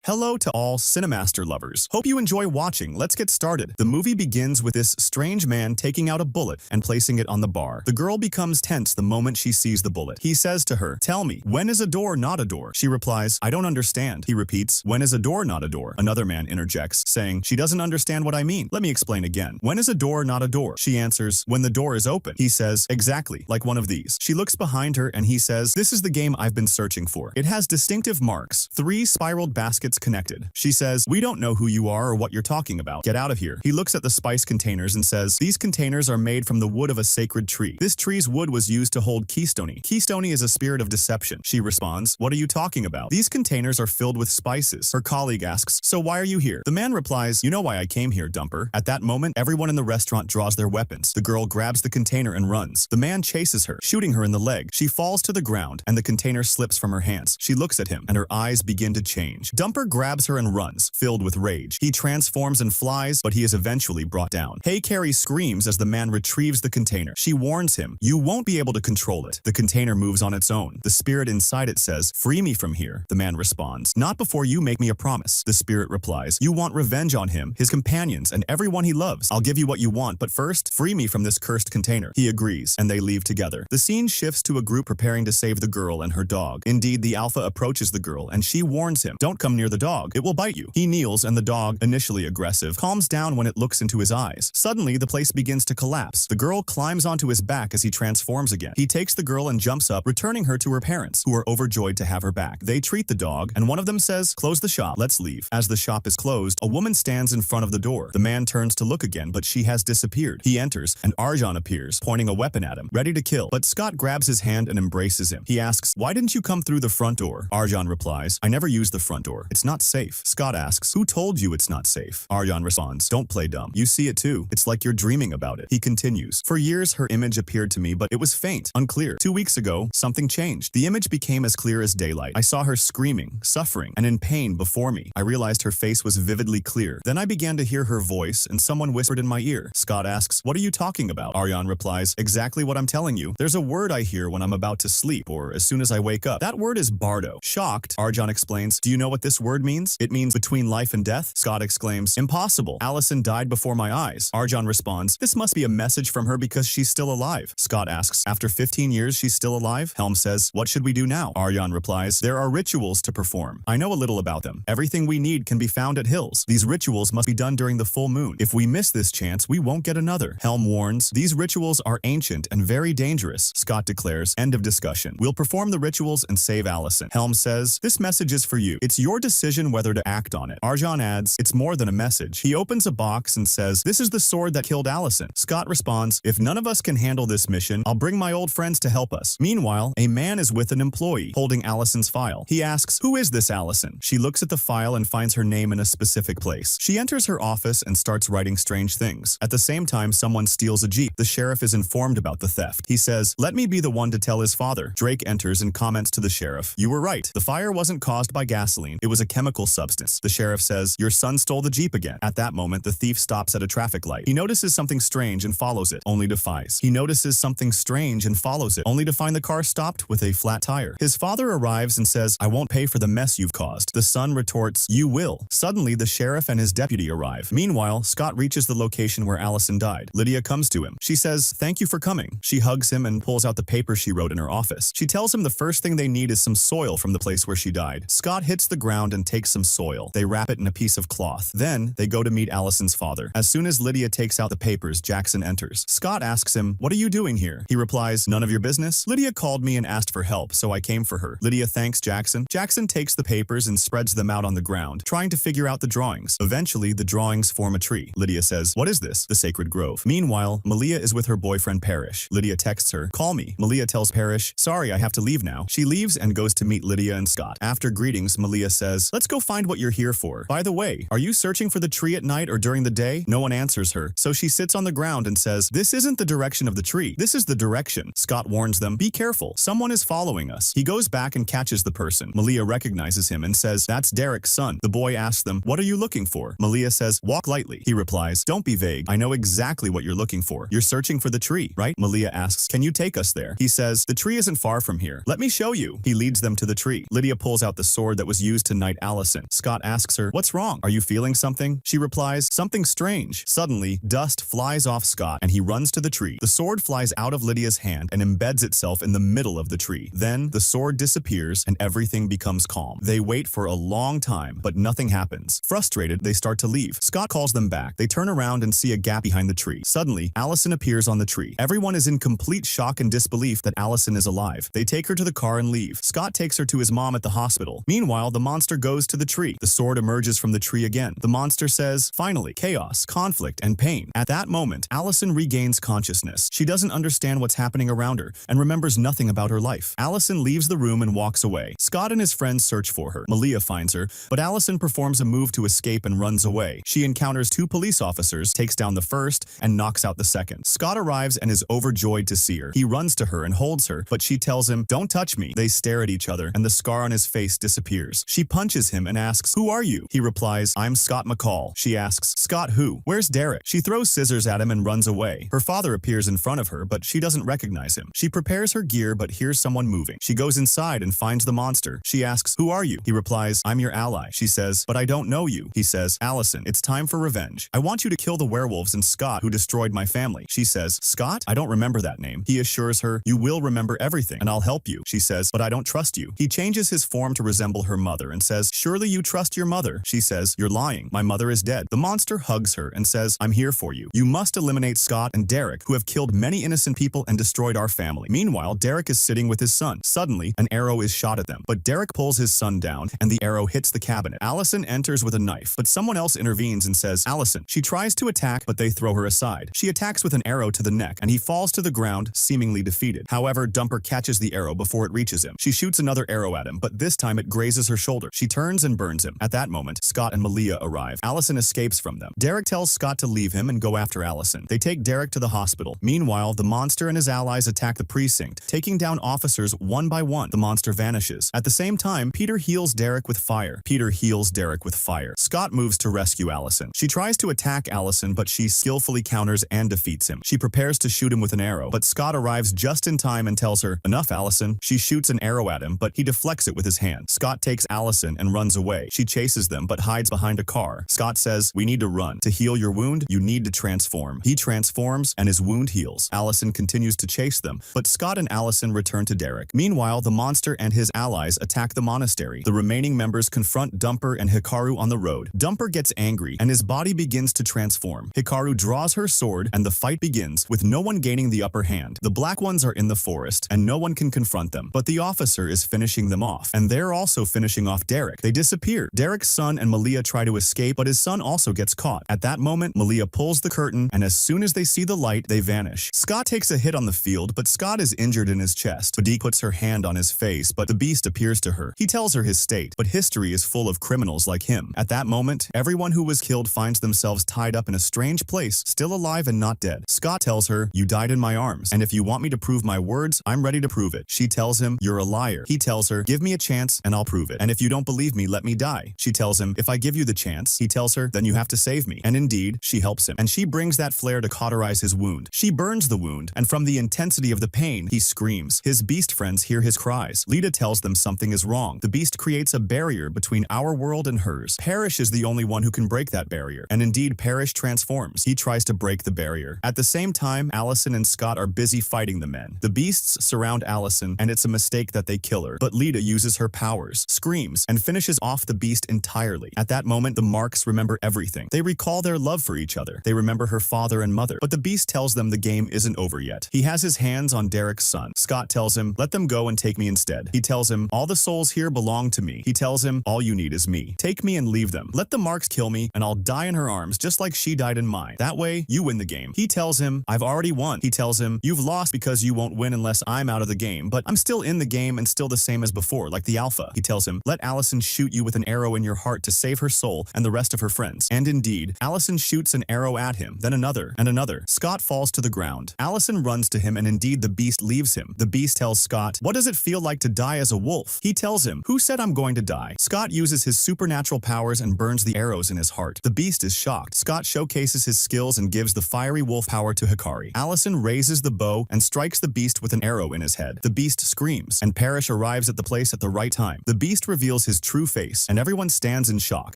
Hello to all Cinemaster lovers. Hope you enjoy watching. Let's get started. The movie begins with this strange man taking out a bullet and placing it on the bar. The girl becomes tense the moment she sees the bullet. He says to her, "Tell me, when is a door not a door?" She replies, "I don't understand." He repeats, "When is a door not a door?" Another man interjects, saying, "She doesn't understand what I mean. Let me explain again. When is a door not a door?" She answers, "When the door is open." He says, "Exactly, like one of these." She looks behind her and he says, "This is the game I've been searching for. It has distinctive marks, 3 spiraled baskets connected." She says, "We don't know who you are or what you're talking about. Get out of here." He looks at the spice containers and says, "These containers are made from the wood of a sacred tree. This tree's wood was used to hold Keystone. Keystone is a spirit of deception." She responds, "What are you talking about? These containers are filled with spices." Her colleague asks, "So why are you here?" The man replies, "You know why I came here, dumper." At that moment, everyone in the restaurant draws their weapons. The girl grabs the container and runs. The man chases her, shooting her in the leg. She falls to the ground and the container slips from her hands. She looks at him and her eyes begin to change. Dumper grabs her and runs, filled with rage. He transforms and flies, but he is eventually brought down. Hey Carrie screams as the man retrieves the container. She warns him, "You won't be able to control it." The container moves on its own. The spirit inside it says, "Free me from here." The man responds, "Not before you make me a promise." The spirit replies, "You want revenge on him, his companions, and everyone he loves. I'll give you what you want, but first, free me from this cursed container." He agrees, and they leave together. The scene shifts to a group preparing to save the girl and her dog. Indeed, the alpha approaches the girl, and she warns him, "Don't come near the dog. It will bite you." He kneels, and the dog, initially aggressive, calms down when it looks into his eyes. Suddenly, the place begins to collapse. The girl climbs onto his back as he transforms again. He takes the girl and jumps up, returning her to her parents, who are overjoyed to have her back. They treat the dog, and one of them says, "Close the shop. Let's leave." As the shop is closed, a woman stands in front of the door. The man turns to look again, but she has disappeared. He enters, and Arjan appears, pointing a weapon at him, ready to kill. But Scott grabs his hand and embraces him. He asks, "Why didn't you come through the front door?" Arjan replies, "I never use the front door. It's not safe." Scott asks, "Who told you it's not safe?" Arjan responds, "Don't play dumb. You see it too. It's like you're dreaming about it." He continues, "For years her image appeared to me, but it was faint, unclear. 2 weeks ago, something changed. The image became as clear as daylight. I saw her screaming, suffering, and in pain before me. I realized her face was vividly clear. Then I began to hear her voice, and someone whispered in my ear." Scott asks, "What are you talking about?" Arjan replies, "Exactly what I'm telling you. There's a word I hear when I'm about to sleep, or as soon as I wake up. That word is Bardo." Shocked, Arjan explains, "Do you know what this word means?" "It means between life and death." Scott exclaims, "Impossible. Allison died before my eyes." Arjan responds, "This must be a message from her because she's still alive." Scott asks, "After 15 years she's still alive?" Helm says, "What should we do now?" Arjan replies, "There are rituals to perform. I know a little about them. Everything we need can be found at Hills. These rituals must be done during the full moon. If we miss this chance, we won't get another." Helm warns, "These rituals are ancient and very dangerous." Scott declares, "End of discussion. We'll perform the rituals and save Allison." Helm says, "This message is for you. It's your decision whether to act on it." Arjan adds, "It's more than a message." He opens a box and says, "This is the sword that killed Allison." Scott responds, "If none of us can handle this mission, I'll bring my old friends to help us." Meanwhile, a man is with an employee, holding Allison's file. He asks, "Who is this Allison?" She looks at the file and finds her name in a specific place. She enters her office and starts writing strange things. At the same time, someone steals a Jeep. The sheriff is informed about the theft. He says, "Let me be the one to tell his father." Drake enters and comments to the sheriff, "You were right. The fire wasn't caused by gasoline. It was a chemical substance." The sheriff says, "Your son stole the Jeep again." At that moment, the thief stops at a traffic light. He notices something strange and follows it, only to He notices something strange and follows it, only to find the car stopped with a flat tire. His father arrives and says, "I won't pay for the mess you've caused." The son retorts, "You will." Suddenly, the sheriff and his deputy arrive. Meanwhile, Scott reaches the location where Allison died. Lydia comes to him. She says, "Thank you for coming." She hugs him and pulls out the paper she wrote in her office. She tells him the first thing they need is some soil from the place where she died. Scott hits the ground and takes some soil. They wrap it in a piece of cloth. Then, they go to meet Allison's father. As soon as Lydia takes out the papers, Jackson enters. Scott asks him, "What are you doing here?" He replies, "None of your business. Lydia called me and asked for help, so I came for her." Lydia thanks Jackson. Jackson takes the papers and spreads them out on the ground, trying to figure out the drawings. Eventually, the drawings form a tree. Lydia says, "What is this?" "The sacred grove." Meanwhile, Malia is with her boyfriend Parrish. Lydia texts her, "Call me." Malia tells Parrish, "Sorry, I have to leave now." She leaves and goes to meet Lydia and Scott. After greetings, Malia says, "Let's go find what you're here for. By the way, are you searching for the tree at night or during the day?" No one answers her, so she sits on the ground and says, "This isn't the direction of the tree. This is the direction." Scott warns them, "Be careful. Someone is following us." He goes back and catches the person. Malia recognizes him and says, "That's Derek's son." The boy asks them, "What are you looking for?" Malia says, "Walk lightly." He replies, "Don't be vague. I know exactly what you're looking for. You're searching for the tree, right?" Malia asks, "Can you take us there?" He says, "The tree isn't far from here. Let me show you." He leads them to the tree. Lydia pulls out the sword that was used to knight night Allison. Scott asks her, "What's wrong? Are you feeling something?" She replies, "Something strange." Suddenly, dust flies off Scott and he runs to the tree. The sword flies out of Lydia's hand and embeds itself in the middle of the tree. Then, the sword disappears and everything becomes calm. They wait for a long time, but nothing happens. Frustrated, they start to leave. Scott calls them back. They turn around and see a gap behind the tree. Suddenly, Allison appears on the tree. Everyone is in complete shock and disbelief that Allison is alive. They take her to the car and leave. Scott takes her to his mom at the hospital. Meanwhile, the monster goes to the tree. The sword emerges from the tree again. The monster says, "Finally, chaos, conflict, and pain." At that moment, Allison regains consciousness. She doesn't understand what's happening around her and remembers nothing about her life. Allison leaves the room and walks away. Scott and his friends search for her. Malia finds her, but Allison performs a move to escape and runs away. She encounters two police officers, takes down the first, and knocks out the second. Scott arrives and is overjoyed to see her. He runs to her and holds her, but she tells him, "Don't touch me." They stare at each other, and the scar on his face disappears. She punches him and asks, "Who are you?" He replies, "I'm Scott McCall." She asks, "Scott who? Where's Derek?" She throws scissors at him and runs away. Her father appears in front of her, but she doesn't recognize him. She prepares her gear but hears someone moving. She goes inside and finds the monster. She asks, "Who are you?" He replies, "I'm your ally." She says, "But I don't know you." He says, "Allison, it's time for revenge. I want you to kill the werewolves and Scott who destroyed my family." She says, "Scott? I don't remember that name." He assures her, "You will remember everything and I'll help you." She says, "But I don't trust you." He changes his form to resemble her mother and says, "Surely you trust your mother." She says, "You're lying. My mother is dead." The monster hugs her and says, "I'm here for you. You must eliminate Scott and Derek, who have killed many innocent people and destroyed our family." Meanwhile, Derek is sitting with his son. Suddenly, an arrow is shot at them, but Derek pulls his son down and the arrow hits the cabinet. Allison enters with a knife, but someone else intervenes and says, "Allison." She tries to attack, but they throw her aside. She attacks with an arrow to the neck, and he falls to the ground, seemingly defeated. However, Dumper catches the arrow before it reaches him. She shoots another arrow at him, but this time it grazes her shoulder. She turns and burns him. At that moment, Scott and Malia arrive. Allison escapes from them. Derek tells Scott to leave him and go after Allison. They take Derek to the hospital. Meanwhile, the monster and his allies attack the precinct, taking down officers one by one. The monster vanishes. At the same time, Peter heals Derek with fire. Peter heals Derek with fire. Scott moves to rescue Allison. She tries to attack Allison, but she skillfully counters and defeats him. She prepares to shoot him with an arrow, but Scott arrives just in time and tells her, "Enough, Allison." She shoots an arrow at him, but he deflects it with his hand. Scott takes Allison and runs away. She chases them, but hides behind a car. Scott says, "We need to run. To heal your wound, you need to transform." He transforms, and his wound heals. Allison continues to chase them, but Scott and Allison return to Derek. Meanwhile, the monster and his allies attack the monastery. The remaining members confront Dumper and Hikaru on the road. Dumper gets angry, and his body begins to transform. Hikaru draws her sword, and the fight begins, with no one gaining the upper hand. The Black Ones are in the forest, and no one can confront them, but the officer is finishing them off, and they're also finishing off Derek. They disappear. Derek's son and Malia try to escape, but his son also gets caught. At that moment, Malia pulls the curtain, and as soon as they see the light, they vanish. Scott takes a hit on the field, but Scott is injured in his chest. Badie puts her hand on his face, but the beast appears to her. He tells her his state, but history is full of criminals like him. At that moment, everyone who was killed finds themselves tied up in a strange place, still alive and not dead. Scott tells her, "You died in my arms, and if you want me to prove my words, I'm ready to prove it." She tells him, "You're a liar." He tells her, "Give me a chance and I'll prove it. And if you don't believe me, let me die." She tells him, "If I give you the chance," he tells her, "then you have to save me." And indeed, she helps him, and she brings that flare to cauterize his wound. She burns the wound, and from the intensity of the pain, he screams. His beast friends hear his cries. Lita tells them something is wrong. The beast creates a barrier between our world and hers. Parrish is the only one who can break that barrier, and indeed Parrish transforms. He tries to break the barrier. At the same time, Allison and Scott are busy fighting the men. The beasts surround Allison, and it's a mistake that they kill her, but Lita uses her powers, screams, and finishes off the beast entirely. At that moment, the Marks remember everything. They recall their love for each other. They remember her father and mother, but the beast tells them the game isn't over yet. He has his hands on Derek's son. Scott tells him, "Let them go and take me instead." He tells him, "All the souls here belong to me." He tells him, "All you need is me. Take me and leave them. Let the Marks kill me, and I'll die in her arms just like she died in mine. That way, you win the game." He tells him, "I've already won." He tells him, "You've lost because you won't win unless I'm out of the game, but I'm still in the game and still the same as before, like the Alpha." He tells him, "Let Allison shoot you with an arrow in your heart to save her soul and the rest of her friends." And indeed, Allison shoots an arrow at him, then another, and another. Scott falls to the ground. Allison runs to him, and indeed the beast leaves him. The beast tells Scott, "What does it feel like to die as a wolf?" He tells him, "Who said I'm going to die?" Scott uses his supernatural powers and burns the arrows in his heart. The beast is shocked. Scott showcases his skills and gives the fiery wolf power to Hikari. Allison raises the bow and strikes the beast with an arrow in his head. The beast screams, and Parrish arrives at the place at the right time. The beast reveals his his true face, and everyone stands in shock.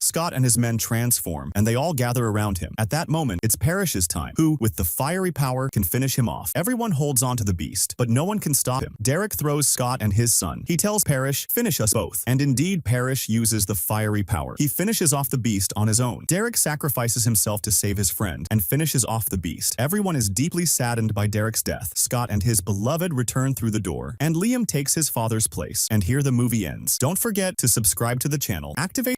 Scott and his men transform, and they all gather around him. At that moment, it's Parrish's time, who, with the fiery power, can finish him off. Everyone holds on to the beast, but no one can stop him. Derek throws Scott and his son. He tells Parrish, "Finish us both." And indeed, Parrish uses the fiery power. He finishes off the beast on his own. Derek sacrifices himself to save his friend and finishes off the beast. Everyone is deeply saddened by Derek's death. Scott and his beloved return through the door, and Liam takes his father's place. And here the movie ends. Don't forget to subscribe to the channel, activate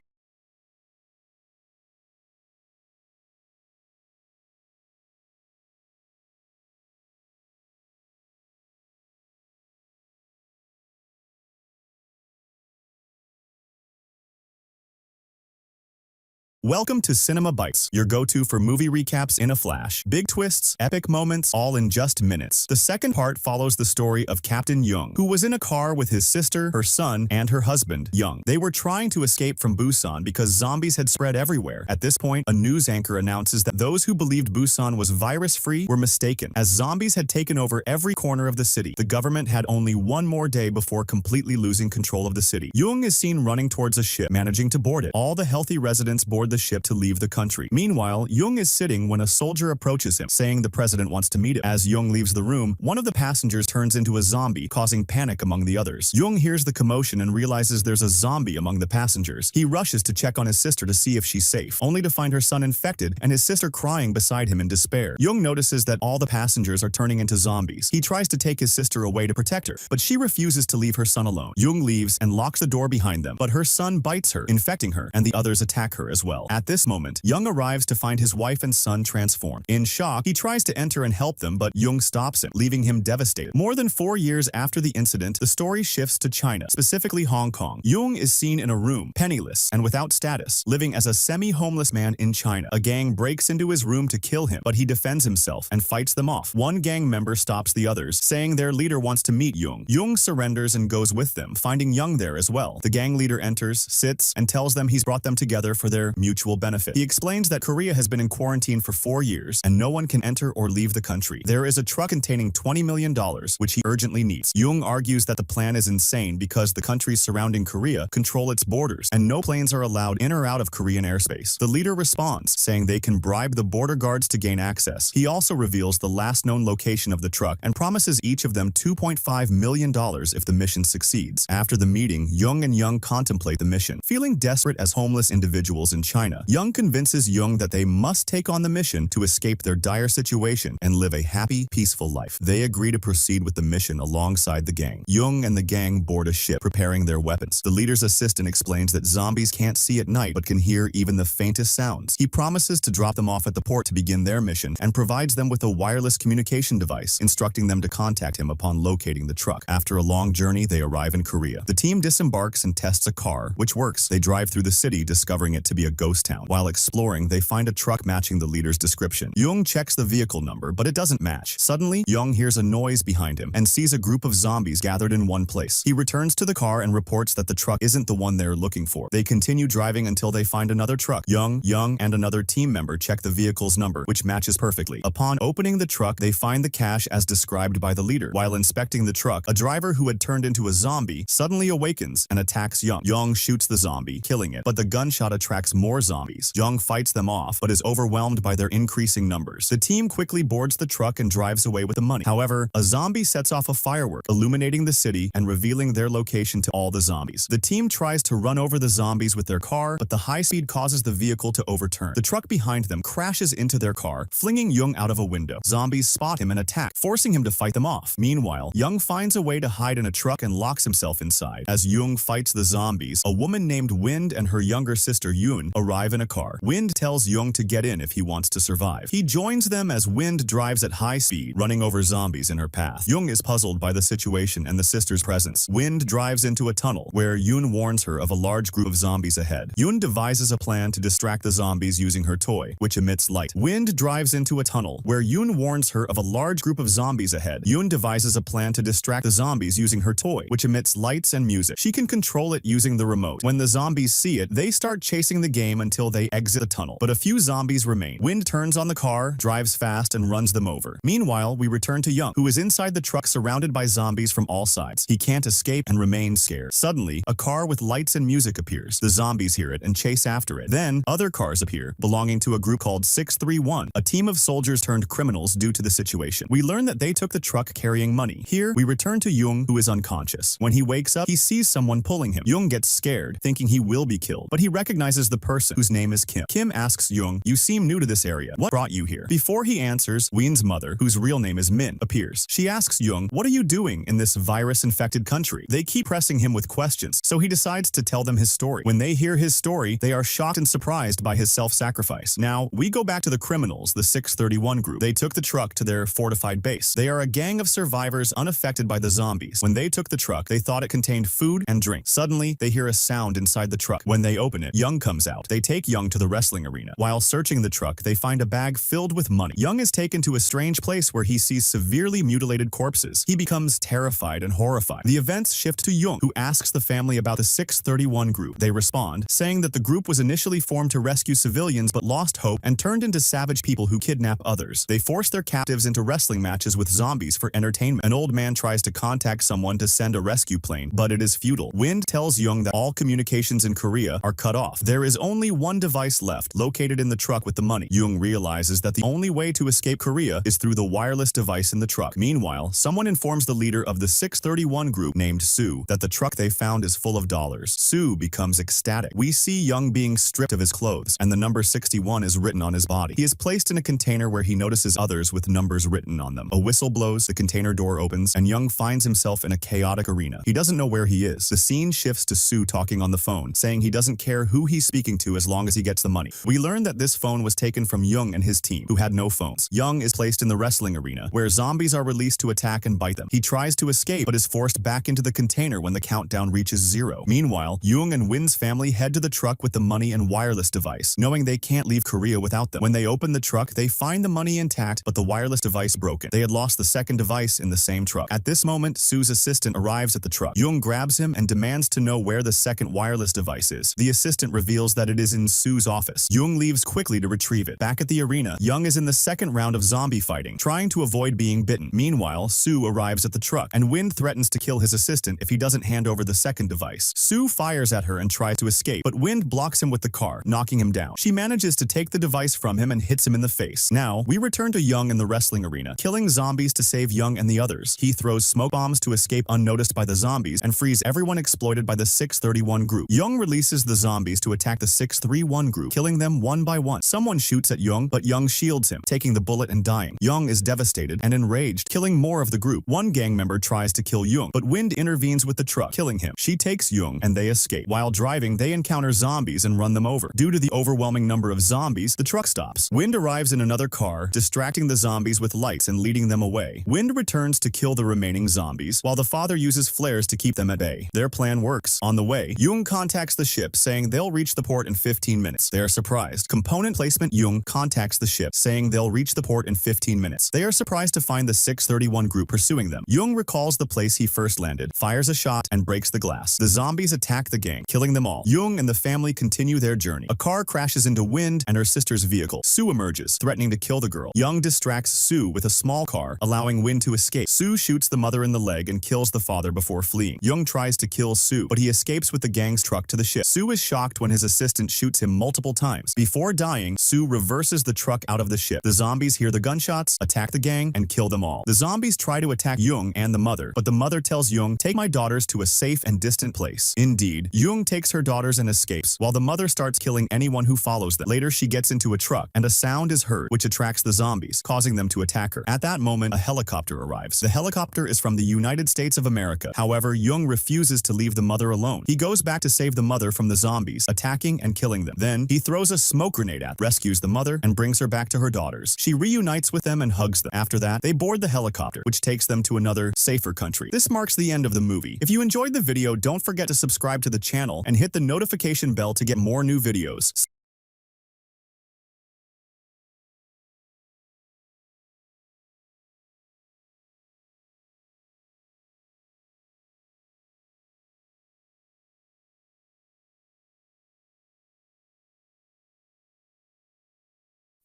Welcome to Cinema Bites, your go-to for movie recaps in a flash. Big twists, epic moments, all in just minutes. The second part follows the story of Captain Young, who was in a car with his sister, her son, and her husband, Young. They were trying to escape from Busan because zombies had spread everywhere. At this point, a news anchor announces that those who believed Busan was virus-free were mistaken, as zombies had taken over every corner of the city. The government had only one more day before completely losing control of the city. Young is seen running towards a ship, managing to board it. All the healthy residents board the ship to leave the country. Meanwhile, Young is sitting when a soldier approaches him, saying the president wants to meet him. As Young leaves the room, one of the passengers turns into a zombie, causing panic among the others. Young hears the commotion and realizes there's a zombie among the passengers. He rushes to check on his sister to see if she's safe, only to find her son infected and his sister crying beside him in despair. Young notices that all the passengers are turning into zombies. He tries to take his sister away to protect her, but she refuses to leave her son alone. Young leaves and locks the door behind them, but her son bites her, infecting her, and the others attack her as well. At this moment, Young arrives to find his wife and son transformed. In shock, he tries to enter and help them, but Young stops him, leaving him devastated. More than 4 years after the incident, the story shifts to China, specifically Hong Kong. Young is seen in a room, penniless and without status, living as a semi-homeless man in China. A gang breaks into his room to kill him, but he defends himself and fights them off. One gang member stops the others, saying their leader wants to meet Young. Young surrenders and goes with them, finding Young there as well. The gang leader enters, sits, and tells them he's brought them together for their mutual benefit. He explains that Korea has been in quarantine for 4 years and no one can enter or leave the country. There is a truck containing $20 million, which he urgently needs. Young argues that the plan is insane because the countries surrounding Korea control its borders and no planes are allowed in or out of Korean airspace. The leader responds, saying they can bribe the border guards to gain access. He also reveals the last known location of the truck and promises each of them $2.5 million if the mission succeeds. After the meeting, Young and Young contemplate the mission. Feeling desperate as homeless individuals in China, Young convinces Young that they must take on the mission to escape their dire situation and live a happy, peaceful life. They agree to proceed with the mission alongside the gang. Young and the gang board a ship, preparing their weapons. The leader's assistant explains that zombies can't see at night but can hear even the faintest sounds. He promises to drop them off at the port to begin their mission and provides them with a wireless communication device, instructing them to contact him upon locating the truck. After a long journey, they arrive in Korea. The team disembarks and tests a car, which works. They drive through the city, discovering it to be a ghost town. While exploring, they find a truck matching the leader's description. Young checks the vehicle number, but it doesn't match. Suddenly, Young hears a noise behind him and sees a group of zombies gathered in one place. He returns to the car and reports that the truck isn't the one they're looking for. They continue driving until they find another truck. Young, and another team member check the vehicle's number, which matches perfectly. Upon opening the truck, they find the cash as described by the leader. While inspecting the truck, a driver who had turned into a zombie suddenly awakens and attacks Young. Young shoots the zombie, killing it, but the gunshot attracts more zombies. Young fights them off, but is overwhelmed by their increasing numbers. The team quickly boards the truck and drives away with the money. However, a zombie sets off a firework, illuminating the city and revealing their location to all the zombies. The team tries to run over the zombies with their car, but the high speed causes the vehicle to overturn. The truck behind them crashes into their car, flinging Young out of a window. Zombies spot him and attack, forcing him to fight them off. Meanwhile, Young finds a way to hide in a truck and locks himself inside. As Young fights the zombies, a woman named Wind and her younger sister Yoon arrive in a car. Wind tells Young to get in if he wants to survive. He joins them as Wind drives at high speed, running over zombies in her path. Young is puzzled by the situation and the sister's presence. Wind drives into a tunnel, where Yoon warns her of a large group of zombies ahead. Yoon devises a plan to distract the zombies using her toy, which emits light. Wind drives into a tunnel, where Yoon warns her of a large group of zombies ahead. Yoon devises a plan to distract the zombies using her toy, which emits lights and music. She can control it using the remote. When the zombies see it, they start chasing the game game until they exit the tunnel. But a few zombies remain. Wind turns on the car, drives fast, and runs them over. Meanwhile, we return to Young, who is inside the truck surrounded by zombies from all sides. He can't escape and remains scared. Suddenly, a car with lights and music appears. The zombies hear it and chase after it. Then, other cars appear, belonging to a group called 631, a team of soldiers turned criminals due to the situation. We learn that they took the truck carrying money. Here, we return to Jung, who is unconscious. When he wakes up, he sees someone pulling him. Jung gets scared, thinking he will be killed, but he recognizes the person, whose name is Kim. Kim asks Jung, "You seem new to this area. What brought you here?" Before he answers, Ween's mother, whose real name is Min, appears. She asks Jung, "What are you doing in this virus-infected country?" They keep pressing him with questions, so he decides to tell them his story. When they hear his story, they are shocked and surprised by his self-sacrifice. Now, we go back to the criminals, the 631 group. They took the truck to their fortified base. They are a gang of survivors unaffected by the zombies. When they took the truck, they thought it contained food and drink. Suddenly, they hear a sound inside the truck. When they open it, Young comes out. They take Young to the wrestling arena. While searching the truck, they find a bag filled with money. Young is taken to a strange place where he sees severely mutilated corpses. He becomes terrified and horrified. The events shift to Young, who asks the family about the 631 group. They respond, saying that the group was initially formed to rescue civilians but lost hope and turned into savage people who kidnap others. They force their captives into wrestling matches with zombies for entertainment. An old man tries to contact someone to send a rescue plane, but it is futile. Wind tells Young that all communications in Korea are cut off. There is only one device left, located in the truck with the money. Young realizes that the only way to escape Korea is through the wireless device in the truck. Meanwhile, someone informs the leader of the 631 group, named Sue, that the truck they found is full of dollars. Sue becomes ecstatic. We see Young being stripped of his clothes, and the number 61 is written on his body. He is placed in a container where he notices others with numbers written on them. A whistle blows, the container door opens, and Young finds himself in a chaotic arena. He doesn't know where he is. The scene shifts to Sue talking on the phone, saying he doesn't care who he's speaking to as long as he gets the money. We learn that this phone was taken from Young and his team, who had no phones. Young is placed in the wrestling arena, where zombies are released to attack and bite them. He tries to escape, but is forced back into the container when the countdown reaches 0. Meanwhile, Young and Win's family head to the truck with the money and wireless device, knowing they can't leave Korea without them. When they open the truck, they find the money intact, but the wireless device broken. They had lost the second device in the same truck. At this moment, Sue's assistant arrives at the truck. Young grabs him and demands to know where the second wireless device is. The assistant reveals that it is in Sue's office. Young leaves quickly to retrieve it. Back at the arena, Young is in the second round of zombie fighting, trying to avoid being bitten. Meanwhile, Sue arrives at the truck, and Wind threatens to kill his assistant if he doesn't hand over the second device. Sue fires at her and tries to escape, but Wind blocks him with the car, knocking him down. She manages to take the device from him and hits him in the face. Now, we return to Young in the wrestling arena, killing zombies to save Young and the others. He throws smoke bombs to escape unnoticed by the zombies and frees everyone exploited by the 631 group. Young releases the zombies to attack the 631 group, killing them one by one. Someone shoots at Young, but Young shields him, taking the bullet and dying. Young is devastated and enraged, killing more of the group. One gang member tries to kill Young, but Wind intervenes with the truck, killing him. She takes Young, and they escape. While driving, they encounter zombies and run them over. Due to the overwhelming number of zombies, the truck stops. Wind arrives in another car, distracting the zombies with lights and leading them away. Wind returns to kill the remaining zombies, while the father uses flares to keep them at bay. Their plan works. On the way, Young contacts the ship, saying they'll reach the port in 15 minutes. They are surprised. Component placement. Young contacts the ship, saying they'll reach the port in 15 minutes. They are surprised to find the 631 group pursuing them. Young recalls the place he first landed, fires a shot, and breaks the glass. The zombies attack the gang, killing them all. Young and the family continue their journey. A car crashes into Wind and her sister's vehicle. Sue emerges, threatening to kill the girl. Young distracts Sue with a small car, allowing Wind to escape. Sue shoots the mother in the leg and kills the father before fleeing. Young tries to kill Sue, but he escapes with the gang's truck to the ship. Sue is shocked when his assistant shoots him multiple times. Before dying, Sue reverses the truck out of the ship. The zombies hear the gunshots, attack the gang, and kill them all. The zombies try to attack Young and the mother, but the mother tells Young, "Take my daughters to a safe and distant place." Indeed, Young takes her daughters and escapes, while the mother starts killing anyone who follows them. Later, she gets into a truck, and a sound is heard, which attracts the zombies, causing them to attack her. At that moment, a helicopter arrives. The helicopter is from the United States of America. However, Young refuses to leave the mother alone. He goes back to save the mother from the zombies, attacking and killing them. Then, he throws a smoke grenade at, rescues the mother, and brings her back to her daughters. She reunites with them and hugs them. After that, they board the helicopter, which takes them to another, safer country. This marks the end of the movie. If you enjoyed the video, don't forget to subscribe to the channel and hit the notification bell to get more new videos.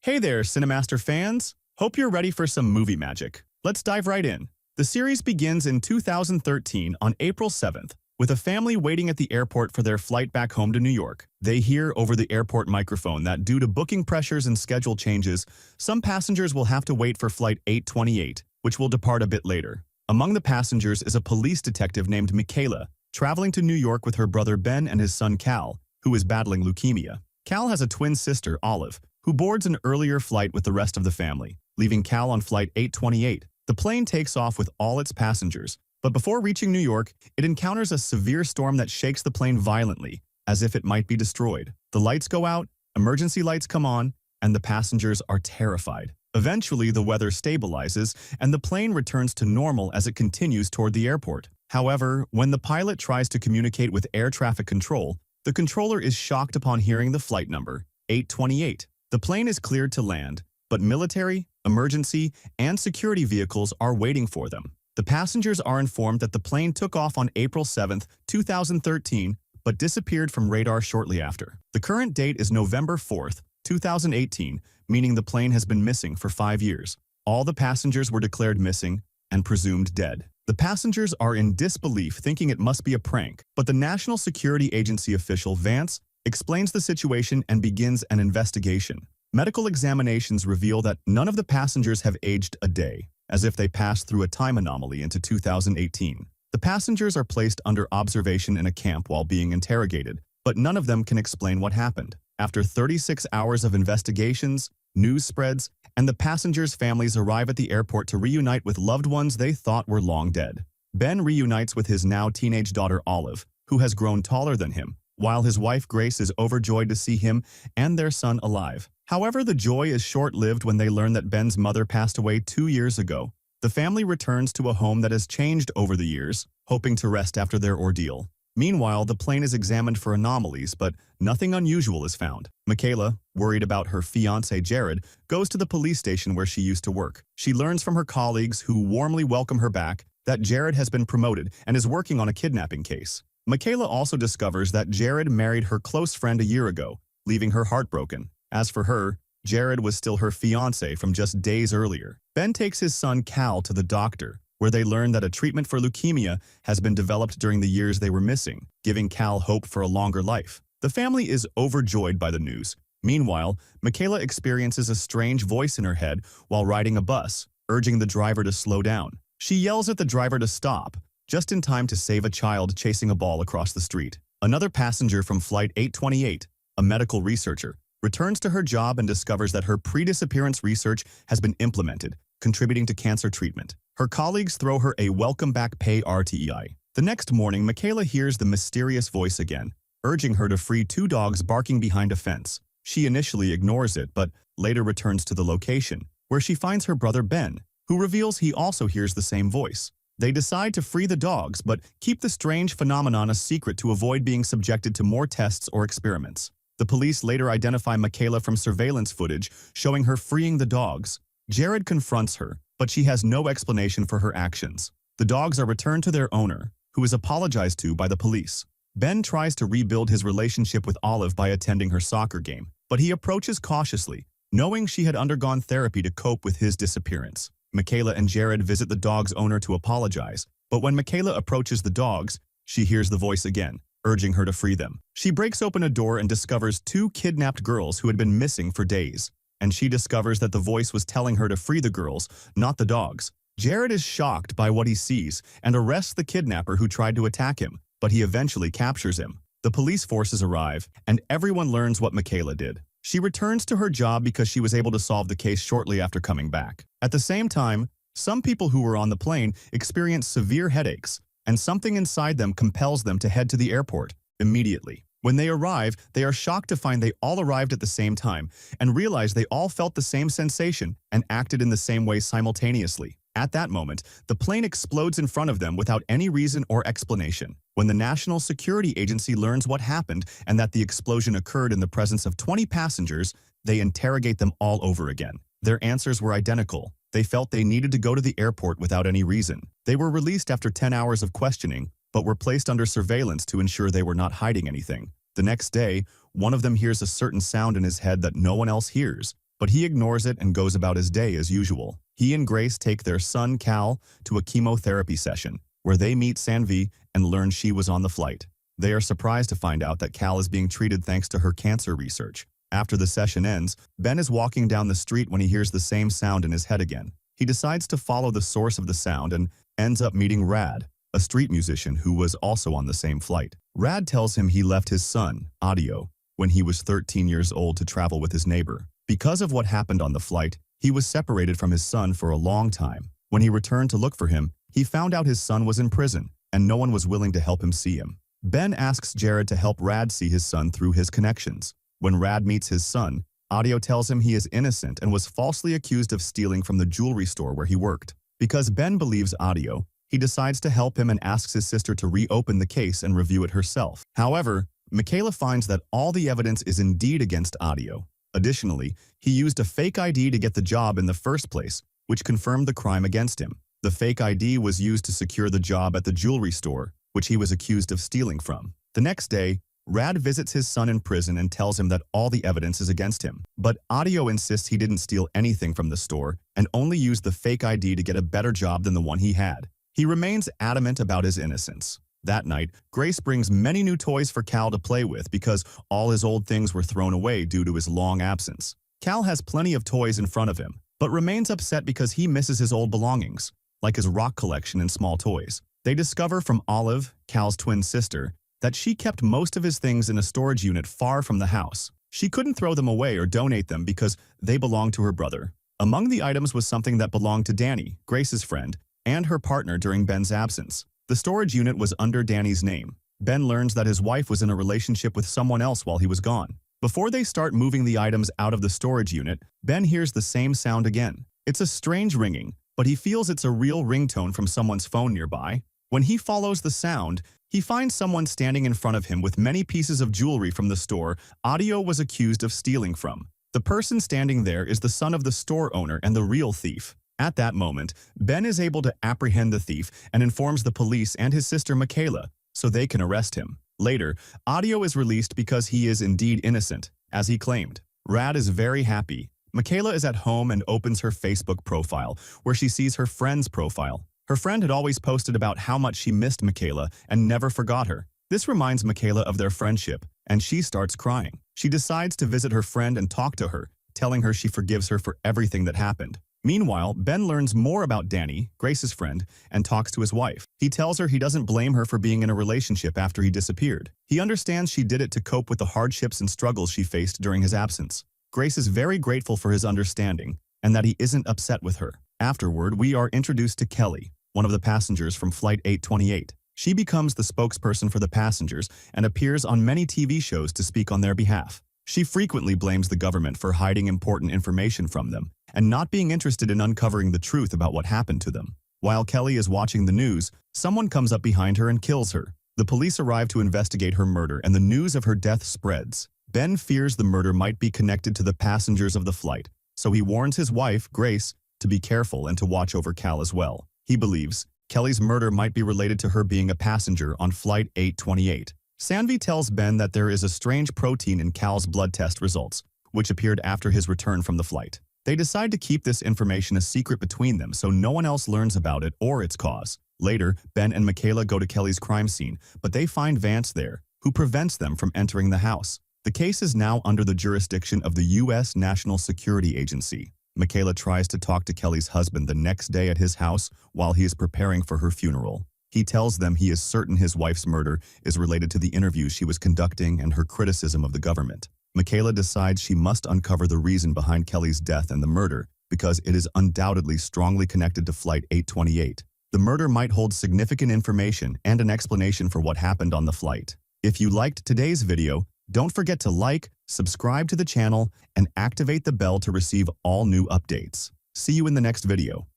Hey there, Cinemaster fans! Hope you're ready for some movie magic. Let's dive right in. The series begins in 2013 on April 7th, with a family waiting at the airport for their flight back home to New York. They hear over the airport microphone that due to booking pressures and schedule changes, some passengers will have to wait for Flight 828, which will depart a bit later. Among the passengers is a police detective named Michaela, traveling to New York with her brother Ben and his son Cal, who is battling leukemia. Cal has a twin sister, Olive, who boards an earlier flight with the rest of the family, leaving Cal on Flight 828. The plane takes off with all its passengers, but before reaching New York, it encounters a severe storm that shakes the plane violently, as if it might be destroyed. The lights go out, emergency lights come on, and the passengers are terrified. Eventually, the weather stabilizes, and the plane returns to normal as it continues toward the airport. However, when the pilot tries to communicate with air traffic control, the controller is shocked upon hearing the flight number, 828. The plane is cleared to land, but military, emergency, and security vehicles are waiting for them. The passengers are informed that the plane took off on April 7, 2013, but disappeared from radar shortly after. The current date is November 4, 2018, meaning the plane has been missing for 5 years. All the passengers were declared missing and presumed dead. The passengers are in disbelief, thinking it must be a prank, but the National Security Agency official, Vance, explains the situation and begins an investigation. Medical examinations reveal that none of the passengers have aged a day, as if they passed through a time anomaly into 2018. The passengers are placed under observation in a camp while being interrogated, but none of them can explain what happened. After 36 hours of investigations, news spreads, and the passengers' families arrive at the airport to reunite with loved ones they thought were long dead. Ben reunites with his now teenage daughter Olive, who has grown taller than him, while his wife Grace is overjoyed to see him and their son alive. However, the joy is short-lived when they learn that Ben's mother passed away 2 years ago. The family returns to a home that has changed over the years, hoping to rest after their ordeal. Meanwhile, the plane is examined for anomalies, but nothing unusual is found. Michaela, worried about her fiancé Jared, goes to the police station where she used to work. She learns from her colleagues, who warmly welcome her back, that Jared has been promoted and is working on a kidnapping case. Michaela also discovers that Jared married her close friend a year ago, leaving her heartbroken. As for her, Jared was still her fiancé from just days earlier. Ben takes his son Cal to the doctor, where they learn that a treatment for leukemia has been developed during the years they were missing, giving Cal hope for a longer life. The family is overjoyed by the news. Meanwhile, Michaela experiences a strange voice in her head while riding a bus, urging the driver to slow down. She yells at the driver to stop, just in time to save a child chasing a ball across the street. Another passenger from Flight 828, a medical researcher, returns to her job and discovers that her pre-disappearance research has been implemented, contributing to cancer treatment. Her colleagues throw her a welcome back pay RTEI. The next morning, Michaela hears the mysterious voice again, urging her to free 2 dogs barking behind a fence. She initially ignores it, but later returns to the location, where she finds her brother Ben, who reveals he also hears the same voice. They decide to free the dogs, but keep the strange phenomenon a secret to avoid being subjected to more tests or experiments. The police later identify Michaela from surveillance footage showing her freeing the dogs. Jared confronts her, but she has no explanation for her actions. The dogs are returned to their owner, who is apologized to by the police. Ben tries to rebuild his relationship with Olive by attending her soccer game, but he approaches cautiously, knowing she had undergone therapy to cope with his disappearance. Michaela and Jared visit the dog's owner to apologize, but when Michaela approaches the dogs, she hears the voice again, urging her to free them. She breaks open a door and discovers 2 kidnapped girls who had been missing for days, and she discovers that the voice was telling her to free the girls, not the dogs. Jared is shocked by what he sees and arrests the kidnapper who tried to attack him, but he eventually captures him. The police forces arrive, and everyone learns what Michaela did. She returns to her job because she was able to solve the case shortly after coming back. At the same time, some people who were on the plane experience severe headaches, and something inside them compels them to head to the airport immediately. When they arrive, they are shocked to find they all arrived at the same time and realize they all felt the same sensation and acted in the same way simultaneously. At that moment, the plane explodes in front of them without any reason or explanation. When the National Security Agency learns what happened and that the explosion occurred in the presence of 20 passengers, they interrogate them all over again. Their answers were identical. They felt they needed to go to the airport without any reason. They were released after 10 hours of questioning, but were placed under surveillance to ensure they were not hiding anything. The next day, one of them hears a certain sound in his head that no one else hears, but he ignores it and goes about his day as usual. He and Grace take their son, Cal, to a chemotherapy session, where they meet Sanvi and learn she was on the flight. They are surprised to find out that Cal is being treated thanks to her cancer research. After the session ends, Ben is walking down the street when he hears the same sound in his head again. He decides to follow the source of the sound and ends up meeting Rad, a street musician who was also on the same flight. Rad tells him he left his son, Audio, when he was 13 years old to travel with his neighbor. Because of what happened on the flight, he was separated from his son for a long time. When he returned to look for him, he found out his son was in prison, and no one was willing to help him see him. Ben asks Jared to help Rad see his son through his connections. When Rad meets his son, Audio tells him he is innocent and was falsely accused of stealing from the jewelry store where he worked. Because Ben believes Audio, he decides to help him and asks his sister to reopen the case and review it herself. However, Michaela finds that all the evidence is indeed against Audio. Additionally, he used a fake ID to get the job in the first place, which confirmed the crime against him. The fake ID was used to secure the job at the jewelry store, which he was accused of stealing from. The next day, Rad visits his son in prison and tells him that all the evidence is against him. But Audio insists he didn't steal anything from the store and only used the fake ID to get a better job than the one he had. He remains adamant about his innocence. That night, Grace brings many new toys for Cal to play with because all his old things were thrown away due to his long absence. Cal has plenty of toys in front of him, but remains upset because he misses his old belongings, like his rock collection and small toys. They discover from Olive, Cal's twin sister, that she kept most of his things in a storage unit far from the house. She couldn't throw them away or donate them because they belonged to her brother. Among the items was something that belonged to Danny, Grace's friend, and her partner during Ben's absence. The storage unit was under Danny's name. Ben learns that his wife was in a relationship with someone else while he was gone. Before they start moving the items out of the storage unit, Ben hears the same sound again. It's a strange ringing, but he feels it's a real ringtone from someone's phone nearby. When he follows the sound, he finds someone standing in front of him with many pieces of jewelry from the store Audio was accused of stealing from. The person standing there is the son of the store owner and the real thief. At that moment, Ben is able to apprehend the thief and informs the police and his sister Michaela, so they can arrest him. Later, Audio is released because he is indeed innocent, as he claimed. Rad is very happy. Michaela is at home and opens her Facebook profile, where she sees her friend's profile. Her friend had always posted about how much she missed Michaela and never forgot her. This reminds Michaela of their friendship, and she starts crying. She decides to visit her friend and talk to her, telling her she forgives her for everything that happened. Meanwhile, Ben learns more about Danny, Grace's friend, and talks to his wife. He tells her he doesn't blame her for being in a relationship after he disappeared. He understands she did it to cope with the hardships and struggles she faced during his absence. Grace is very grateful for his understanding and that he isn't upset with her. Afterward, we are introduced to Kelly, one of the passengers from Flight 828. She becomes the spokesperson for the passengers and appears on many TV shows to speak on their behalf. She frequently blames the government for hiding important information from them and not being interested in uncovering the truth about what happened to them. While Kelly is watching the news, someone comes up behind her and kills her. The police arrive to investigate her murder and the news of her death spreads. Ben fears the murder might be connected to the passengers of the flight, so he warns his wife, Grace, to be careful and to watch over Cal as well. He believes Kelly's murder might be related to her being a passenger on Flight 828. Sanvi tells Ben that there is a strange protein in Cal's blood test results, which appeared after his return from the flight. They decide to keep this information a secret between them so no one else learns about it or its cause. Later, Ben and Michaela go to Kelly's crime scene, but they find Vance there, who prevents them from entering the house. The case is now under the jurisdiction of the U.S. National Security Agency. Michaela tries to talk to Kelly's husband the next day at his house while he is preparing for her funeral. He tells them he is certain his wife's murder is related to the interviews she was conducting and her criticism of the government. Michaela decides she must uncover the reason behind Kelly's death and the murder because it is undoubtedly strongly connected to Flight 828. The murder might hold significant information and an explanation for what happened on the flight. If you liked today's video, don't forget to like, subscribe to the channel, and activate the bell to receive all new updates. See you in the next video.